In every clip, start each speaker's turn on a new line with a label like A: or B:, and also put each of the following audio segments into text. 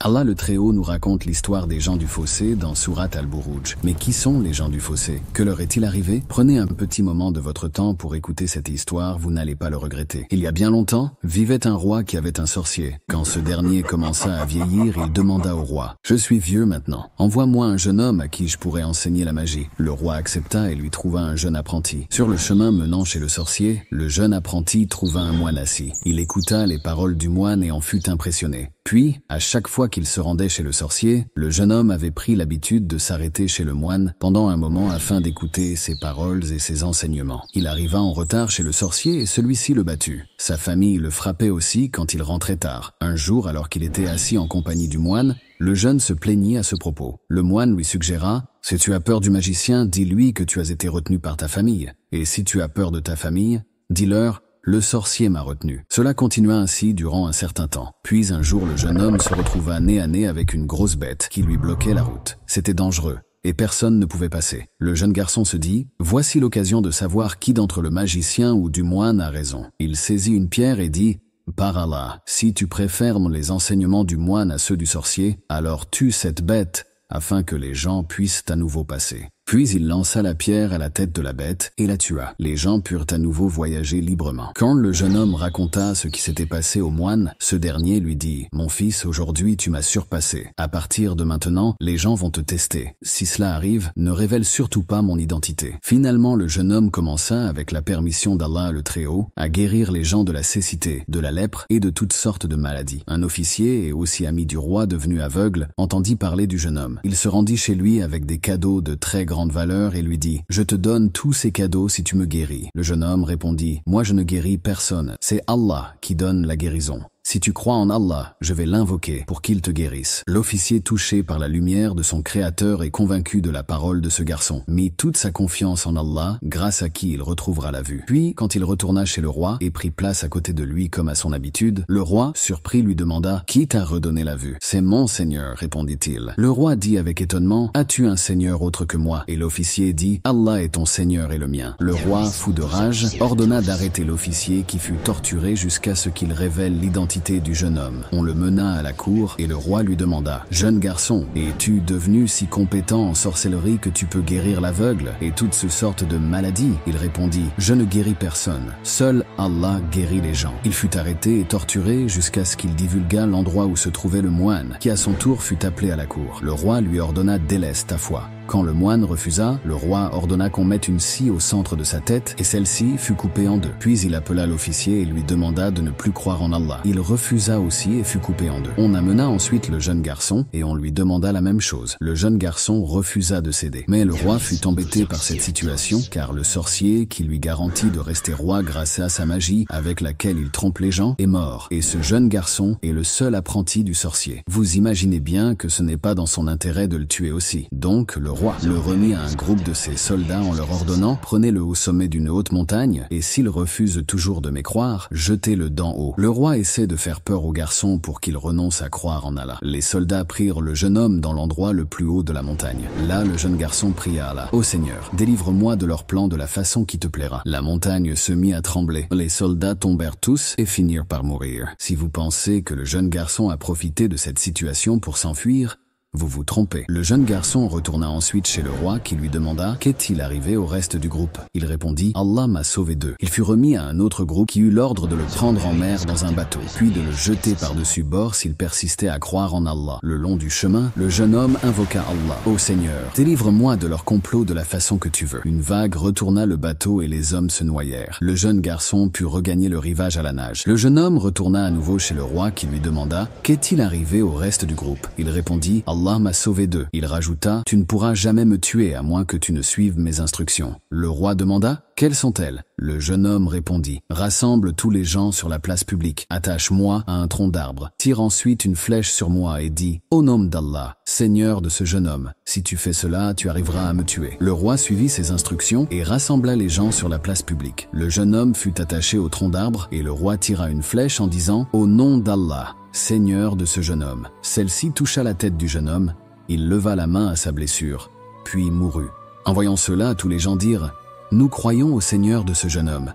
A: Allah le Très-Haut nous raconte l'histoire des gens du fossé dans Sourate Al-Buruj. Mais qui sont les gens du fossé? Que leur est-il arrivé? Prenez un petit moment de votre temps pour écouter cette histoire, vous n'allez pas le regretter. Il y a bien longtemps, vivait un roi qui avait un sorcier. Quand ce dernier commença à vieillir, il demanda au roi: « Je suis vieux maintenant, envoie-moi un jeune homme à qui je pourrais enseigner la magie. » Le roi accepta et lui trouva un jeune apprenti. Sur le chemin menant chez le sorcier, le jeune apprenti trouva un moine assis. Il écouta les paroles du moine et en fut impressionné. Puis, à chaque fois qu'il se rendait chez le sorcier, le jeune homme avait pris l'habitude de s'arrêter chez le moine pendant un moment afin d'écouter ses paroles et ses enseignements. Il arriva en retard chez le sorcier et celui-ci le batut. Sa famille le frappait aussi quand il rentrait tard. Un jour, alors qu'il était assis en compagnie du moine, le jeune se plaignit à ce propos. Le moine lui suggéra: « Si tu as peur du magicien, dis-lui que tu as été retenu par ta famille. Et si tu as peur de ta famille, dis-leur: le sorcier m'a retenu. » Cela continua ainsi durant un certain temps. Puis un jour, le jeune homme se retrouva nez à nez avec une grosse bête qui lui bloquait la route. C'était dangereux et personne ne pouvait passer. Le jeune garçon se dit: « Voici l'occasion de savoir qui d'entre le magicien ou du moine a raison. » Il saisit une pierre et dit: « Par Allah, si tu préfères les enseignements du moine à ceux du sorcier, alors tue cette bête afin que les gens puissent à nouveau passer. » Puis il lança la pierre à la tête de la bête et la tua. Les gens purent à nouveau voyager librement. Quand le jeune homme raconta ce qui s'était passé au moine, ce dernier lui dit: « Mon fils, aujourd'hui tu m'as surpassé. À partir de maintenant, les gens vont te tester. Si cela arrive, ne révèle surtout pas mon identité. » Finalement, le jeune homme commença, avec la permission d'Allah le Très-Haut, à guérir les gens de la cécité, de la lèpre et de toutes sortes de maladies. Un officier et aussi ami du roi devenu aveugle entendit parler du jeune homme. Il se rendit chez lui avec des cadeaux de très grande valeur et lui dit: « Je te donne tous ces cadeaux si tu me guéris. » Le jeune homme répondit: « Moi je ne guéris personne, c'est Allah qui donne la guérison. Si tu crois en Allah, je vais l'invoquer pour qu'il te guérisse. » L'officier, touché par la lumière de son créateur et convaincu de la parole de ce garçon, mit toute sa confiance en Allah, grâce à qui il retrouvera la vue. Puis, quand il retourna chez le roi et prit place à côté de lui comme à son habitude, le roi, surpris, lui demanda: « Qui t'a redonné la vue? »« C'est mon seigneur, répondit-il. » Le roi dit avec étonnement: « As-tu un seigneur autre que moi? » Et l'officier dit: « Allah est ton seigneur et le mien. » Le roi, fou de rage, ordonna d'arrêter l'officier qui fut torturé jusqu'à ce qu'il révèle l'identité du jeune homme. On le mena à la cour et le roi lui demanda: « Jeune garçon, es-tu devenu si compétent en sorcellerie que tu peux guérir l'aveugle et toutes ces sortes de maladies ?» Il répondit: « Je ne guéris personne. Seul Allah guérit les gens. » Il fut arrêté et torturé jusqu'à ce qu'il divulguât l'endroit où se trouvait le moine, qui à son tour fut appelé à la cour. Le roi lui ordonna: « Délaisse ta foi. » Quand le moine refusa, le roi ordonna qu'on mette une scie au centre de sa tête et celle-ci fut coupée en deux. Puis il appela l'officier et lui demanda de ne plus croire en Allah. Il refusa aussi et fut coupé en deux. On amena ensuite le jeune garçon et on lui demanda la même chose. Le jeune garçon refusa de céder. Mais le roi fut embêté par cette situation car le sorcier, qui lui garantit de rester roi grâce à sa magie avec laquelle il trompe les gens, est mort. Et ce jeune garçon est le seul apprenti du sorcier. Vous imaginez bien que ce n'est pas dans son intérêt de le tuer aussi. Donc le roi le remit à un groupe de ses soldats en leur ordonnant: « Prenez-le au sommet d'une haute montagne, et s'il refuse toujours de m'écroire, jetez-le d'en haut. » Le roi essaie de faire peur au garçon pour qu'il renonce à croire en Allah. Les soldats prirent le jeune homme dans l'endroit le plus haut de la montagne. Là, le jeune garçon pria Allah: « Ô Seigneur, délivre-moi de leur plan de la façon qui te plaira. » La montagne se mit à trembler. Les soldats tombèrent tous et finirent par mourir. Si vous pensez que le jeune garçon a profité de cette situation pour s'enfuir, vous vous trompez. Le jeune garçon retourna ensuite chez le roi qui lui demanda: « Qu'est-il arrivé au reste du groupe ?» Il répondit: « Allah m'a sauvé d'eux. » Il fut remis à un autre groupe qui eut l'ordre de le prendre en mer dans un bateau, puis de le jeter par-dessus bord s'il persistait à croire en Allah. Le long du chemin, le jeune homme invoqua Allah: « Ô Seigneur, délivre-moi de leur complot de la façon que tu veux. » Une vague retourna le bateau et les hommes se noyèrent. Le jeune garçon put regagner le rivage à la nage. Le jeune homme retourna à nouveau chez le roi qui lui demanda: « Qu'est-il arrivé au reste du groupe ?» Il répondit: « Allah m'a sauvé d'eux. » Il rajouta: « Tu ne pourras jamais me tuer à moins que tu ne suives mes instructions. » Le roi demanda: « Quelles sont-elles ?» Le jeune homme répondit: « Rassemble tous les gens sur la place publique, attache-moi à un tronc d'arbre, tire ensuite une flèche sur moi et dis: Au nom d'Allah, Seigneur de ce jeune homme, si tu fais cela, tu arriveras à me tuer. » Le roi suivit ses instructions et rassembla les gens sur la place publique. Le jeune homme fut attaché au tronc d'arbre et le roi tira une flèche en disant: « Au nom d'Allah, Seigneur de ce jeune homme. » Celle-ci toucha la tête du jeune homme. Il leva la main à sa blessure, puis mourut. En voyant cela, tous les gens dirent: « Nous croyons au Seigneur de ce jeune homme. »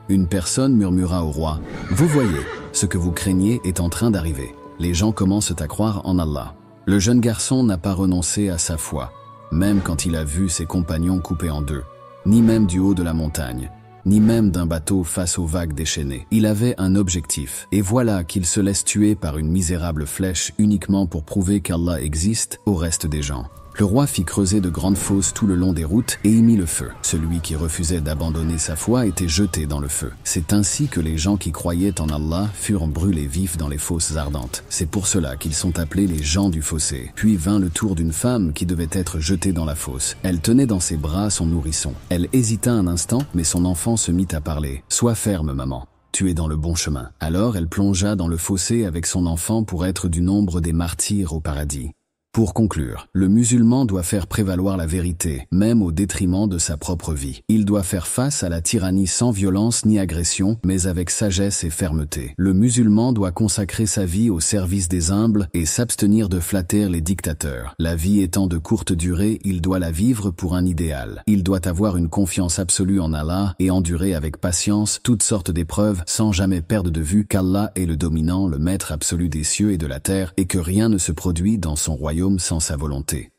A: Une personne murmura au roi: « Vous voyez, ce que vous craignez est en train d'arriver. » les gens commencent à croire en Allah. Le jeune garçon n'a pas renoncé à sa foi, même quand il a vu ses compagnons coupés en deux, ni même du haut de la montagne, ni même d'un bateau face aux vagues déchaînées. Il avait un objectif, et voilà qu'il se laisse tuer par une misérable flèche uniquement pour prouver qu'Allah existe au reste des gens. Le roi fit creuser de grandes fosses tout le long des routes et y mit le feu. Celui qui refusait d'abandonner sa foi était jeté dans le feu. C'est ainsi que les gens qui croyaient en Allah furent brûlés vifs dans les fosses ardentes. C'est pour cela qu'ils sont appelés les gens du fossé. Puis vint le tour d'une femme qui devait être jetée dans la fosse. Elle tenait dans ses bras son nourrisson. Elle hésita un instant, mais son enfant se mit à parler. « Sois ferme, maman. Tu es dans le bon chemin. » Alors elle plongea dans le fossé avec son enfant pour être du nombre des martyrs au paradis. Pour conclure, le musulman doit faire prévaloir la vérité, même au détriment de sa propre vie. Il doit faire face à la tyrannie sans violence ni agression, mais avec sagesse et fermeté. Le musulman doit consacrer sa vie au service des humbles et s'abstenir de flatter les dictateurs. La vie étant de courte durée, il doit la vivre pour un idéal. Il doit avoir une confiance absolue en Allah et endurer avec patience toutes sortes d'épreuves sans jamais perdre de vue qu'Allah est le dominant, le maître absolu des cieux et de la terre et que rien ne se produit dans son royaume sans sa volonté.